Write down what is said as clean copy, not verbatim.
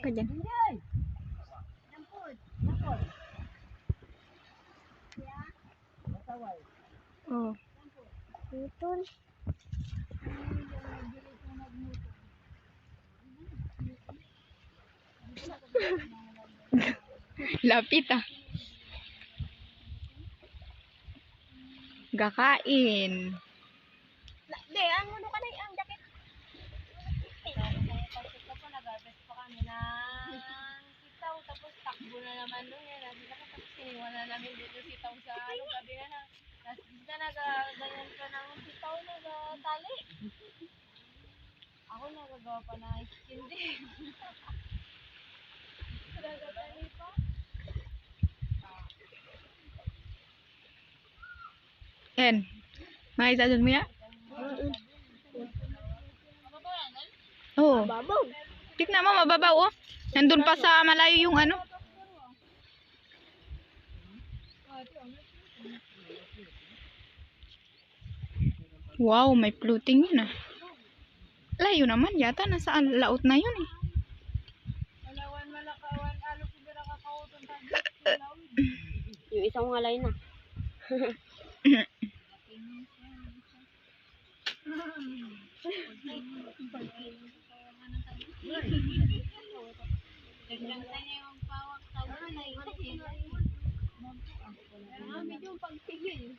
Ka dyan. Oh. Putol. Lapit ah. Gakain. Hindi, ang ano ka na ang jacket. Tapos po, nag-harvest pa kami ng sitaw. Tapos takbo na naman doon. Tapos siniwan na namin dito sitaw sa ano. Gabi na na. Nagaganyan ka ng sitaw na tali. Ako nagagawa pa na skin din. Nagatali pa. Yan. Makita dun mo ya? Oo. Babaw. Tignan mo, mababaw oh. Nandun pa sa malayo yung ano. Wow, may floating yun ah. Layo naman yata, nasa laot na yun eh. Malawan malakawan, alo siguro kakauton tayo. Yung isang ngalay na. Nagkanta niya yung pawak tawa na medyo pagtigil.